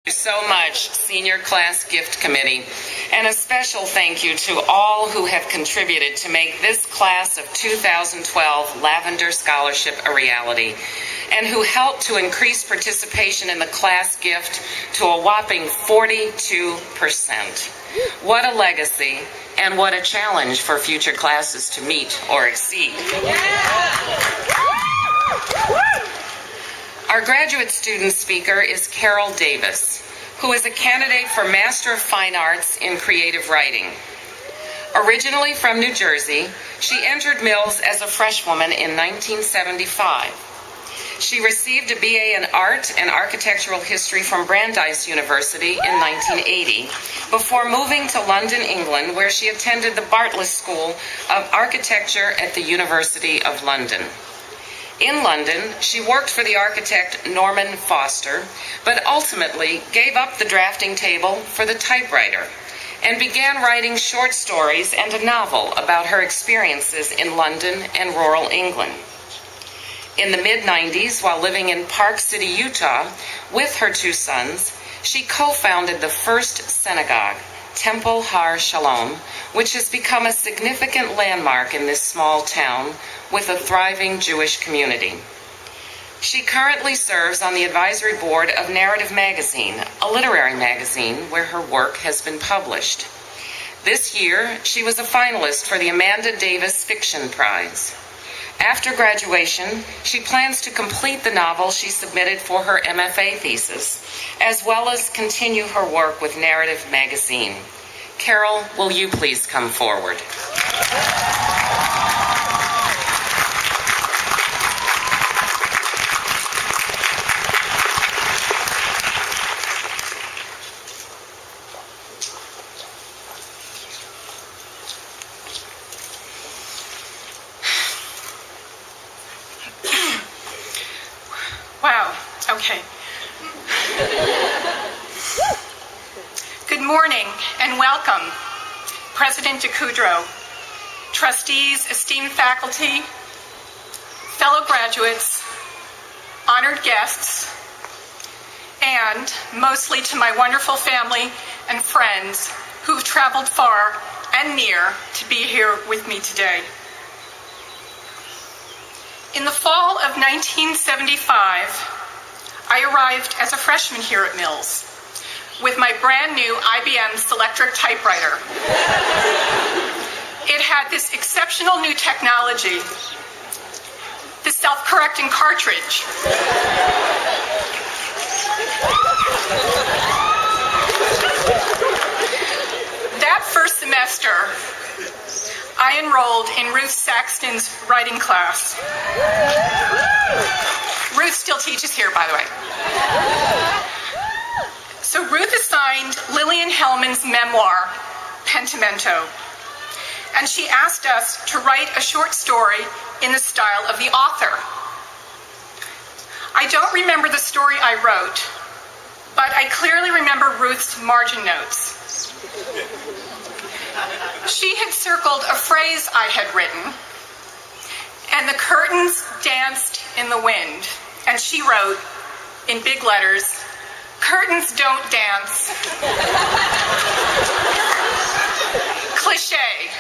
Thank you so much, Senior Class Gift Committee, and a special thank you to all who have contributed to make this class of 2012 Lavender Scholarship a reality, and who helped to increase participation in the class gift to a whopping 42%. What a legacy, and what a challenge for future classes to meet or exceed. Our graduate student speaker is Carol Davis, who is a candidate for Master of Fine Arts in Creative Writing. Originally from New Jersey, she entered Mills as a freshwoman in 1975. She received a BA in Art and Architectural History from Brandeis University in 1980, before moving to London, England, where she attended the Bartlett School of Architecture at the University of London. In London, she worked for the architect Norman Foster, but ultimately gave up the drafting table for the typewriter and began writing short stories and a novel about her experiences in London and rural England. In the mid-90s, while living in Park City, Utah, with her two sons, she co-founded the first synagogue, Temple Har Shalom, which has become a significant landmark in this small town with a thriving Jewish community. She currently serves on the advisory board of Narrative Magazine, a literary magazine where her work has been published. This year, she was a finalist for the Amanda Davis Fiction Prize. After graduation, she plans to complete the novel she submitted for her MFA thesis, as well as continue her work with Narrative Magazine. Carol, will you please come forward? Wow, okay. Good morning and welcome, President DeCoudreau, trustees, esteemed faculty, fellow graduates, honored guests, and mostly to my wonderful family and friends who've traveled far and near to be here with me today. In the fall of 1975, I arrived as a freshman here at Mills with my brand new IBM Selectric typewriter. It had this exceptional new technology, the self-correcting cartridge. That first semester, I enrolled in Ruth Saxton's writing class. Ruth still teaches here, by the way. So Ruth assigned Lillian Hellman's memoir, Pentimento, and she asked us to write a short story in the style of the author. I don't remember the story I wrote, but I clearly remember Ruth's margin notes. She had circled a phrase I had written, and the curtains danced in the wind. And she wrote, in big letters, "Curtains don't dance." Cliché.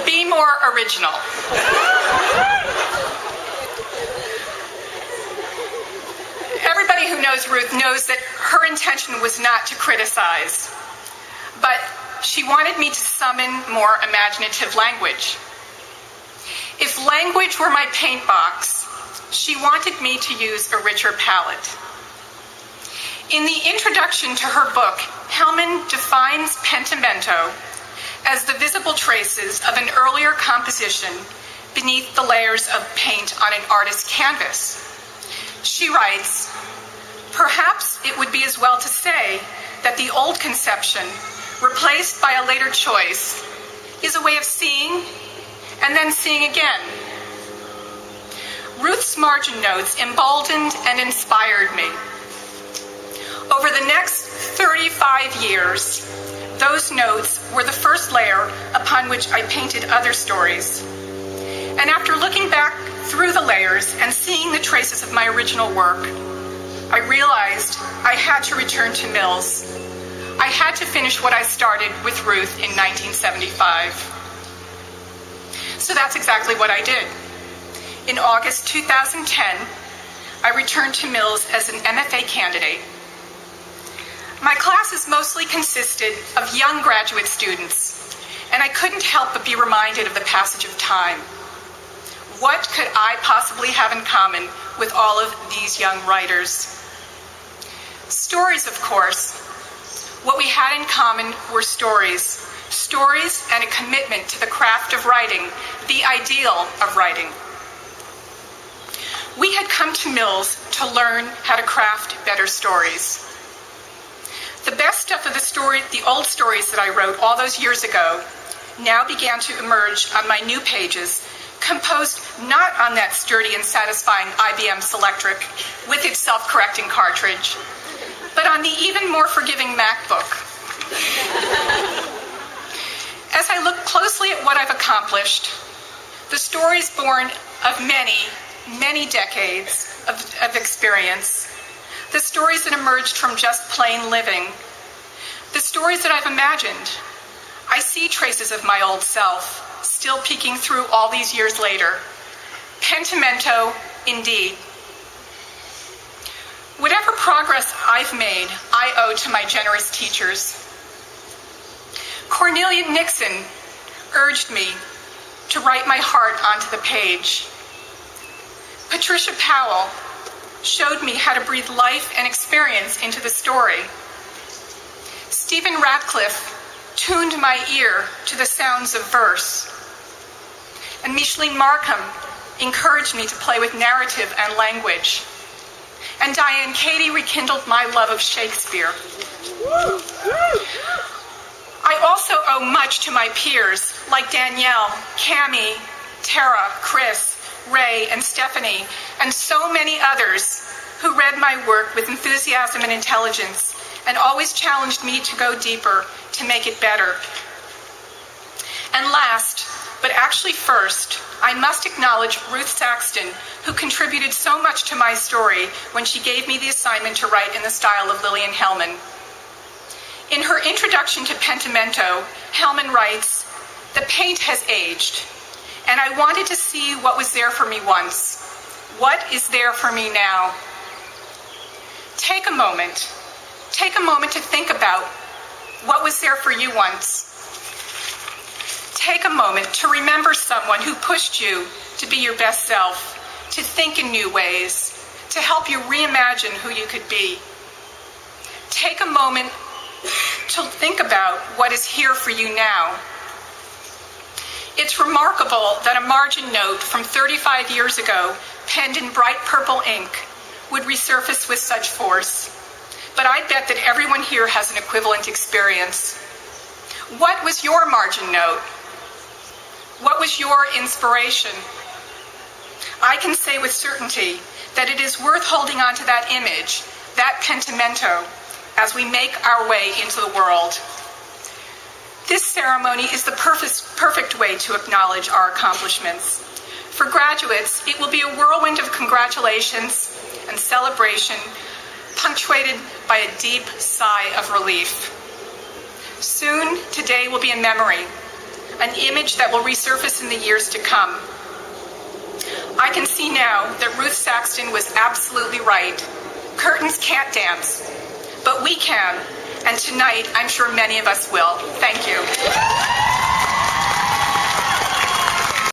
Be more original. Everybody who knows Ruth knows that her intention was not to criticize, but she wanted me to summon more imaginative language. If language were my paint box, she wanted me to use a richer palette. In the introduction to her book, Hellman defines pentimento as the visible traces of an earlier composition beneath the layers of paint on an artist's canvas. She writes, "Perhaps it would be as well to say that the old conception, replaced by a later choice, is a way of seeing and then seeing again." Ruth's margin notes emboldened and inspired me. Over the next 35 years, those notes were the first layer upon which I painted other stories. And after looking back through the layers and seeing the traces of my original work, I realized I had to return to Mills. I had to finish what I started with Ruth in 1975. So that's exactly what I did. In August 2010, I returned to Mills as an MFA candidate. My classes mostly consisted of young graduate students, and I couldn't help but be reminded of the passage of time. What could I possibly have in common with all of these young writers? Stories, of course. What we had in common were stories. Stories and a commitment to the craft of writing, the ideal of writing. We had come to Mills to learn how to craft better stories. The best stuff of the old stories that I wrote all those years ago, now began to emerge on my new pages, composed not on that sturdy and satisfying IBM Selectric with its self-correcting cartridge, but on the even more forgiving MacBook. As I look closely at what I've accomplished, the stories born of many, many decades of experience, the stories that emerged from just plain living, the stories that I've imagined, I see traces of my old self still peeking through all these years later. Pentimento, indeed. Whatever progress I've made, I owe to my generous teachers. Cornelia Nixon urged me to write my heart onto the page. Patricia Powell showed me how to breathe life and experience into the story. Stephen Ratcliffe tuned my ear to the sounds of verse. And Micheline Markham encouraged me to play with narrative and language. And Diane Cady rekindled my love of Shakespeare. I also owe much to my peers like Danielle, Cammie, Tara, Chris, Ray, and Stephanie, and so many others who read my work with enthusiasm and intelligence and always challenged me to go deeper, to make it better. And last, but actually first, I must acknowledge Ruth Saxton, who contributed so much to my story when she gave me the assignment to write in the style of Lillian Hellman. In her introduction to Pentimento, Hellman writes, "The paint has aged, and I wanted to see what was there for me once. What is there for me now?" Take a moment to think about what was there for you once. Take a moment to remember someone who pushed you to be your best self, to think in new ways, to help you reimagine who you could be. Take a moment to think about what is here for you now. It's remarkable that a margin note from 35 years ago, penned in bright purple ink, would resurface with such force. But I bet that everyone here has an equivalent experience. What was your margin note? What was your inspiration? I can say with certainty that it is worth holding on to that image, that pentimento, as we make our way into the world. This ceremony is the perfect way to acknowledge our accomplishments. For graduates, it will be a whirlwind of congratulations and celebration, punctuated by a deep sigh of relief. Soon, today will be a memory, an image that will resurface in the years to come. I can see now that Ruth Saxton was absolutely right. Curtains can't dance, but we can, and tonight I'm sure many of us will. Thank you.